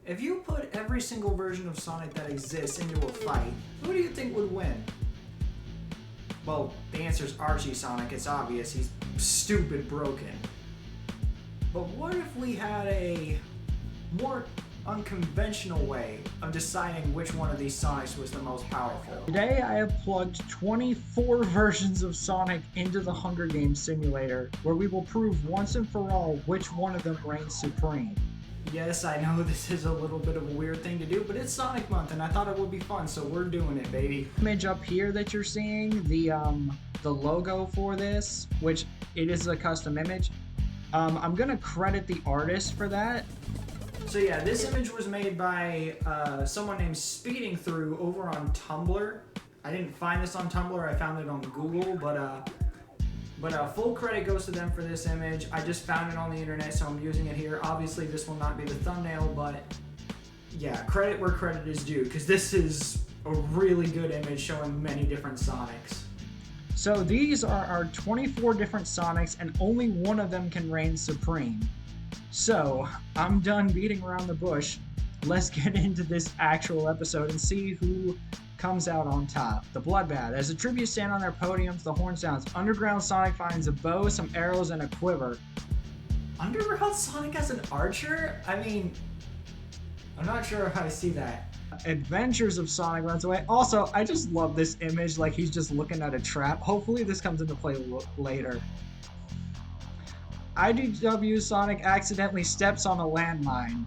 If you put every single version of Sonic that exists into a fight, who do you think would win? Well, the answer is Archie Sonic. It's obvious. He's stupid broken. But what if we had a more unconventional way of deciding which one of these Sonics was the most powerful? Today I have plugged 24 versions of Sonic into the Hunger Games simulator, where we will prove once and for all which one of them reigns supreme. Yes, I know this is a little bit of a weird thing to do, but it's Sonic Month and I thought it would be fun, so we're doing it, baby. Image up here that you're seeing, the logo for this, which it is a custom image. I'm gonna credit the artist for that. So yeah, this image was made by someone named Speeding Through over on Tumblr. I didn't find this on Tumblr, I found it on Google, but full credit goes to them for this image. I just found it on the internet, so I'm using it here. Obviously, this will not be the thumbnail, but yeah, credit where credit is due, because this is a really good image showing many different Sonics. So these are our 24 different Sonics, and only one of them can reign supreme. So, I'm done beating around the bush. Let's get into this actual episode and see who comes out on top. The Bloodbath. As the tributes stand on their podiums, the horn sounds. Underground Sonic finds a bow, some arrows, and a quiver. Underground Sonic as an archer? I mean, I'm not sure how I see that. Adventures of Sonic runs away. Also, I just love this image, like he's just looking at a trap. Hopefully this comes into play later. IDW Sonic accidentally steps on a landmine.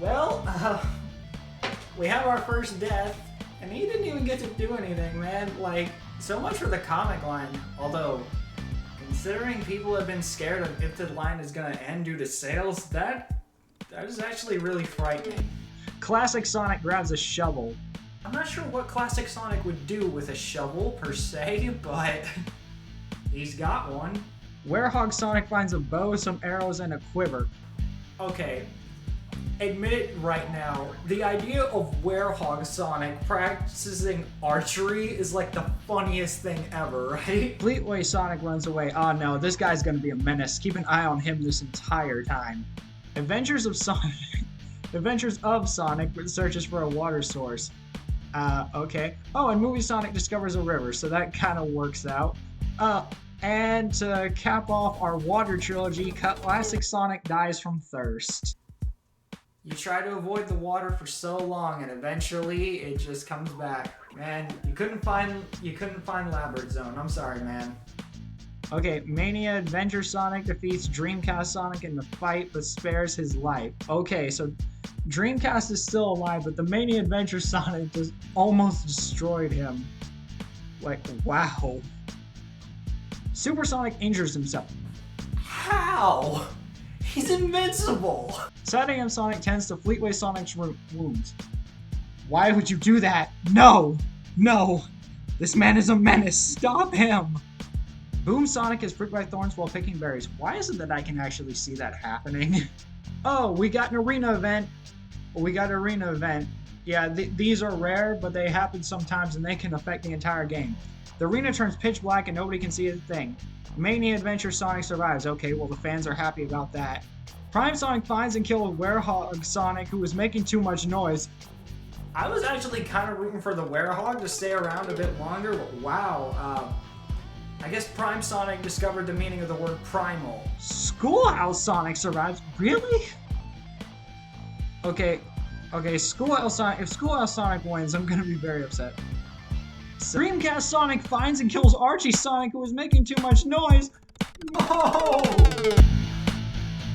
Well, we have our first death, and he didn't even get to do anything, man. Like, so much for the comic line. Although, considering people have been scared of if the line is gonna end due to sales, that is actually really frightening. Classic Sonic grabs a shovel. I'm not sure what Classic Sonic would do with a shovel, per se, but he's got one. Werehog Sonic finds a bow, some arrows, and a quiver. Okay, admit it right now, the idea of Werehog Sonic practicing archery is like the funniest thing ever, right? Fleetway Sonic runs away. Oh no, this guy's gonna be a menace. Keep an eye on him this entire time. Adventures of Sonic searches for a water source. Okay. Oh, and Movie Sonic discovers a river, so that kind of works out. And to cap off our water trilogy, Classic Sonic dies from thirst. You try to avoid the water for so long, and eventually it just comes back. Man, you couldn't find Labyrint Zone. I'm sorry, man. Okay, Mania Adventure Sonic defeats Dreamcast Sonic in the fight, but spares his life. Okay, so Dreamcast is still alive, but the Mania Adventure Sonic just almost destroyed him. Like, wow. Super Sonic injures himself. How? He's invincible! Saturn Sonic tends to Fleetway Sonic's wounds. Why would you do that? No! No! This man is a menace! Stop him! Boom Sonic is pricked by thorns while picking berries. Why is it that I can actually see that happening? Oh, we got an arena event. Yeah, these are rare, but they happen sometimes and they can affect the entire game. The arena turns pitch black and nobody can see a thing. Mania Adventure Sonic survives. Okay, well the fans are happy about that. Prime Sonic finds and kills Werehog Sonic, who was making too much noise. I was actually kind of rooting for the Werehog to stay around a bit longer, but wow. I guess Prime Sonic discovered the meaning of the word primal. Schoolhouse Sonic survives? Really? Okay, Schoolhouse Sonic. If Schoolhouse Sonic wins, I'm gonna be very upset. Dreamcast Sonic finds and kills Archie Sonic, who was making too much noise. Oh!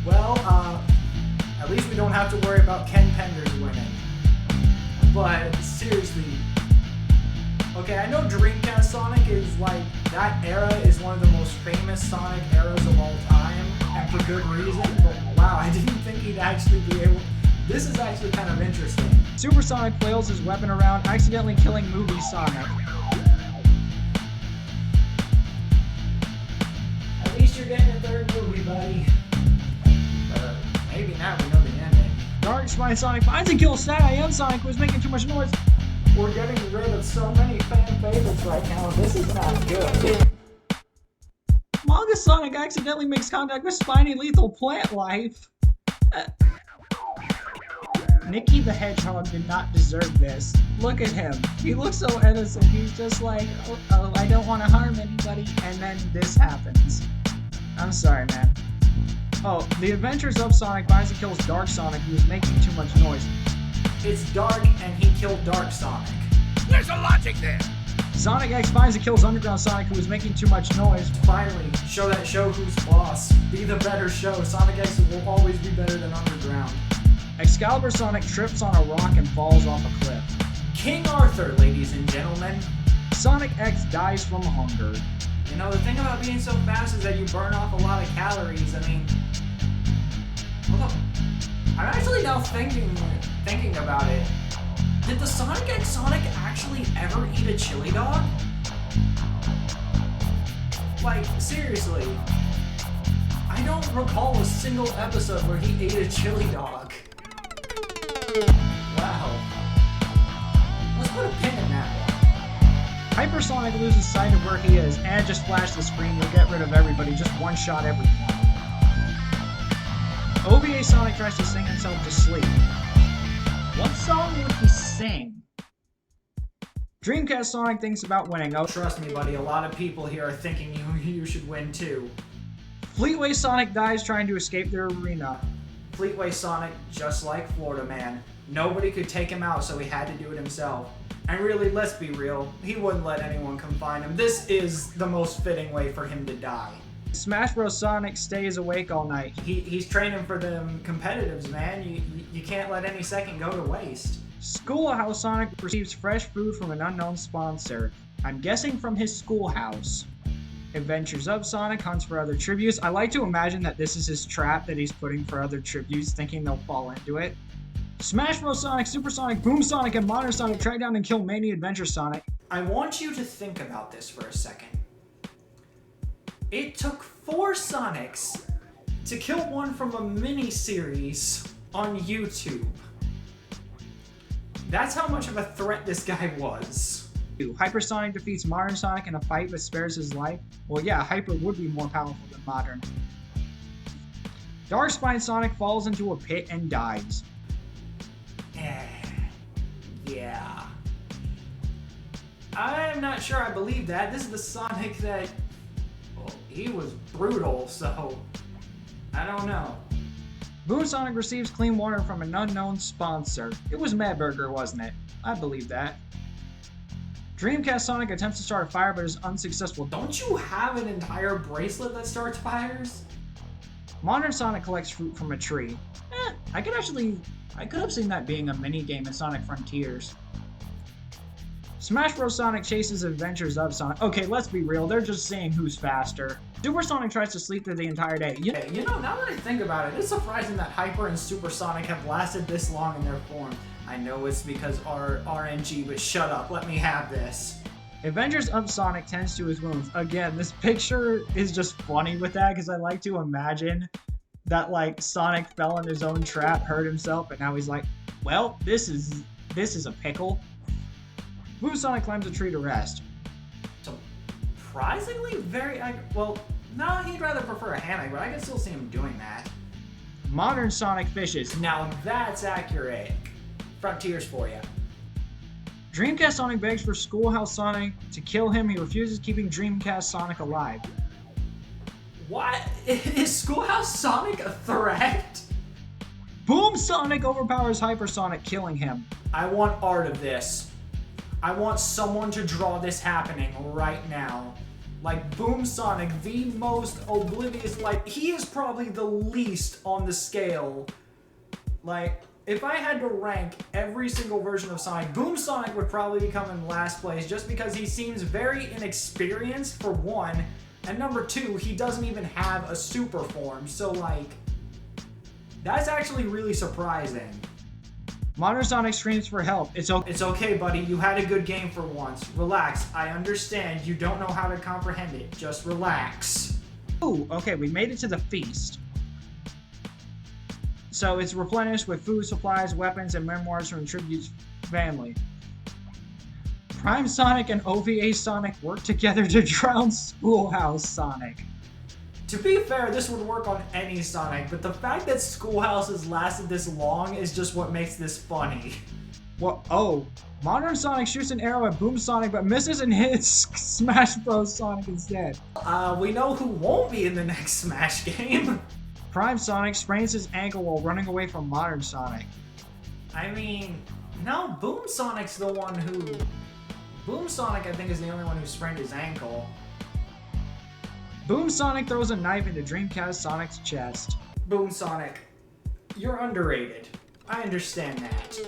Well, at least we don't have to worry about Ken Penders winning. But seriously, okay, I know Dreamcast Sonic is like, that era is one of the most famous Sonic eras of all time, and for good reason, but wow, I didn't think he'd actually be able. This is actually kind of interesting. Super Sonic flails his weapon around, accidentally killing Movie Sonic. At least you're getting a third movie, buddy. Maybe now we know the ending. Dark Spine Sonic finds and kills Sad I Am Sonic, who is making too much noise. We're getting rid of so many fan favorites right now. This is not good. Manga Sonic accidentally makes contact with Spiny Lethal Plant Life. Nicky the Hedgehog did not deserve this. Look at him. He looks so innocent. He's just like, oh, I don't want to harm anybody. And then this happens. I'm sorry, man. Oh, the Adventures of Sonic finds and kills Dark Sonic, who is making too much noise. It's Dark and he killed Dark Sonic. There's a logic there. Sonic X finds and kills Underground Sonic, who is making too much noise. Finally, show that show who's boss. Be the better show. Sonic X will always be better than Underground. Excalibur Sonic trips on a rock and falls off a cliff. King Arthur, ladies and gentlemen. Sonic X dies from hunger. You know, the thing about being so fast is that you burn off a lot of calories. I mean, hold up. I'm actually now thinking about it. Did the Sonic X Sonic actually ever eat a chili dog? Like, seriously. I don't recall a single episode where he ate a chili dog. Wow. Let's put a pin in that one. Hypersonic loses sight of where he is, and just flash the screen. You'll get rid of everybody. Just one shot everyone. OVA Sonic tries to sing himself to sleep. What song would he sing? Dreamcast Sonic thinks about winning. Oh, Trust me, buddy, a lot of people here are thinking you should win too. Fleetway Sonic dies trying to escape their arena. Fleetway Sonic, just like Florida Man. Nobody could take him out, so he had to do it himself. And really, let's be real, he wouldn't let anyone come find him. This is the most fitting way for him to die. Smash Bros. Sonic stays awake all night. He's training for them competitives, man. You can't let any second go to waste. Schoolhouse Sonic receives fresh food from an unknown sponsor. I'm guessing from his schoolhouse. Adventures of Sonic hunts for other tributes. I like to imagine that this is his trap that he's putting for other tributes, thinking they'll fall into it. Smash Bros. Sonic, Super Sonic, Boom Sonic, and Modern Sonic track down and kill Mania Adventure Sonic. I want you to think about this for a second. It took 4 Sonics to kill one from a mini-series on YouTube. That's how much of a threat this guy was. Hypersonic defeats Modern Sonic in a fight but spares his life. Well, yeah, Hyper would be more powerful than Modern. Dark Spine Sonic falls into a pit and dies. Yeah. I'm not sure I believe that. This is the Sonic that... Well, he was brutal, so... I don't know. Boom Sonic receives clean water from an unknown sponsor. It was Mad Burger, wasn't it? I believe that. Dreamcast Sonic attempts to start a fire but is unsuccessful. Don't you have an entire bracelet that starts fires? Modern Sonic collects fruit from a tree. I could have seen that being a mini-game in Sonic Frontiers. Smash Bros. Sonic chases Adventures of Sonic. Okay, let's be real, they're just saying who's faster. Super Sonic tries to sleep through the entire day. You know, now that I think about it, it's surprising that Hyper and Super Sonic have lasted this long in their form. I know it's because RNG, but shut up, let me have this. Adventures of Sonic tends to his wounds. Again, this picture is just funny with that because I like to imagine that like Sonic fell in his own trap, hurt himself, and now he's like, well, this is a pickle. Boom Sonic climbs a tree to rest. Surprisingly well, no, he'd rather prefer a hammock, but I can still see him doing that. Modern Sonic fishes. Now that's accurate. Frontiers for you. Dreamcast Sonic begs for Schoolhouse Sonic to kill him. He refuses, keeping Dreamcast Sonic alive. What? Is Schoolhouse Sonic a threat? Boom Sonic overpowers Hypersonic, killing him. I want art of this. I want someone to draw this happening right now. Like, Boom Sonic, the most oblivious, like, he is probably the least on the scale. Like, if I had to rank every single version of Sonic, Boom Sonic would probably become in last place just because he seems very inexperienced, for one, and number 2, he doesn't even have a super form, so, like, that's actually really surprising. Modern Sonic screams for help. It's okay, buddy. You had a good game for once. Relax. I understand you don't know how to comprehend it. Just relax. Ooh, okay, we made it to the feast. So it's replenished with food supplies, weapons, and memoirs from the tribute's family. Prime Sonic and OVA Sonic work together to drown Schoolhouse Sonic. To be fair, this would work on any Sonic, but the fact that Schoolhouse has lasted this long is just what makes this funny. Well, oh, Modern Sonic shoots an arrow at Boom Sonic but misses and hits Smash Bros. Sonic instead. We know who won't be in the next Smash game. Prime Sonic sprains his ankle while running away from Modern Sonic. I mean, no, Boom Sonic's the one who... Boom Sonic, I think, is the only one who sprained his ankle. Boom Sonic throws a knife into Dreamcast Sonic's chest. Boom Sonic, you're underrated. I understand that.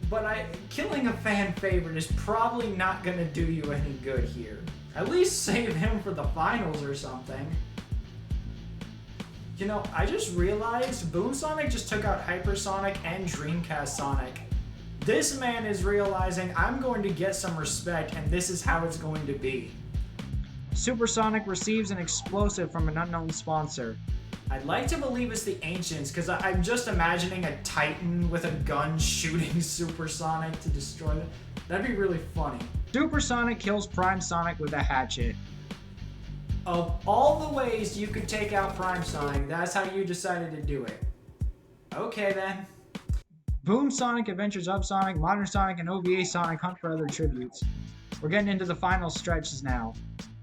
But killing a fan favorite is probably not gonna do you any good here. At least save him for the finals or something. You know, I just realized Boom Sonic just took out Hyper Sonic and Dreamcast Sonic. This man is realizing I'm going to get some respect and this is how it's going to be. Super Sonic receives an explosive from an unknown sponsor. I'd like to believe it's the Ancients, because I'm just imagining a Titan with a gun shooting Super Sonic to destroy them. That'd be really funny. Super Sonic kills Prime Sonic with a hatchet. Of all the ways you could take out Prime Sonic, that's how you decided to do it. Okay then. Boom Sonic, Adventures of Sonic, Modern Sonic, and OVA Sonic hunt for other tributes. We're getting into the final stretches now.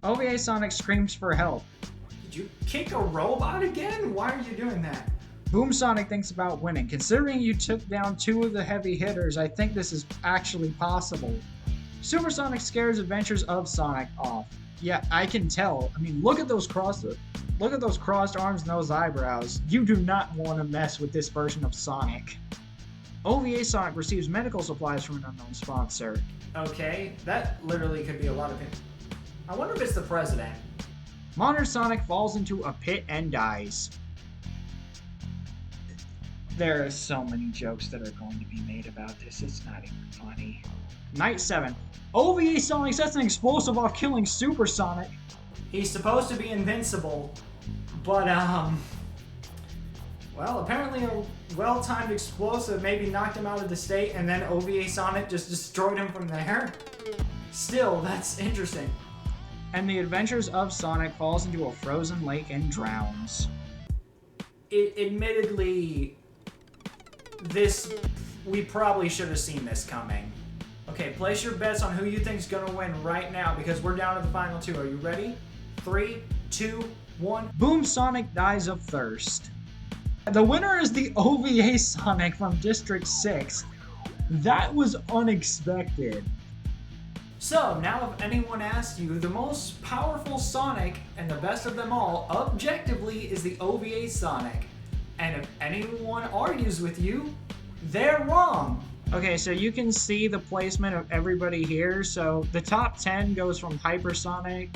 OVA Sonic screams for help. Did you kick a robot again? Why are you doing that? Boom Sonic thinks about winning. Considering you took down 2 of the heavy hitters, I think this is actually possible. Super Sonic scares Adventures of Sonic off. Yeah, I can tell. I mean, look at those crossed arms and those eyebrows. You do not want to mess with this version of Sonic. OVA Sonic receives medical supplies from an unknown sponsor. Okay, that literally could be a lot of it. I wonder if it's the president. Modern Sonic falls into a pit and dies. There are so many jokes that are going to be made about this, it's not even funny. Night 7. OVA Sonic sets an explosive off killing Super Sonic. He's supposed to be invincible, but well, apparently a well-timed explosive maybe knocked him out of the state, and then OVA Sonic just destroyed him from there. Still, that's interesting. And the Adventures of Sonic falls into a frozen lake and drowns. Admittedly, we probably should have seen this coming. Okay, place your bets on who you think's gonna win right now, because we're down to the final 2. Are you ready? 3, 2, 1. Boom Sonic dies of thirst. The winner is the OVA Sonic from District 6. That was unexpected. So, now if anyone asks you, the most powerful Sonic and the best of them all, objectively, is the OVA Sonic. And if anyone argues with you, they're wrong. Okay, so you can see the placement of everybody here. So the top 10 goes from Hyper Sonic.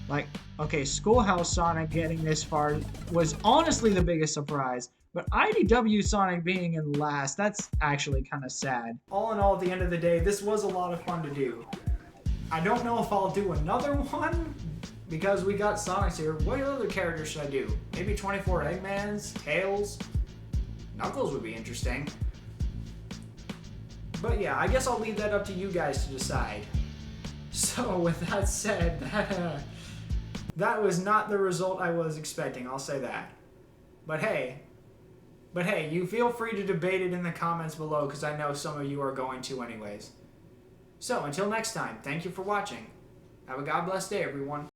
Like, okay, Schoolhouse Sonic getting this far was honestly the biggest surprise. But IDW Sonic being in last, that's actually kind of sad. All in all, at the end of the day, this was a lot of fun to do. I don't know if I'll do another one, because we got Sonics here. What other characters should I do? Maybe 24 Eggmans, Tails, Knuckles would be interesting. But yeah, I guess I'll leave that up to you guys to decide. So with that said, that was not the result I was expecting, I'll say that. But hey, you feel free to debate it in the comments below, because I know some of you are going to anyways. So until next time, thank you for watching. Have a God bless day, everyone.